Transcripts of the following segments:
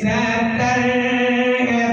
70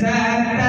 70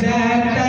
70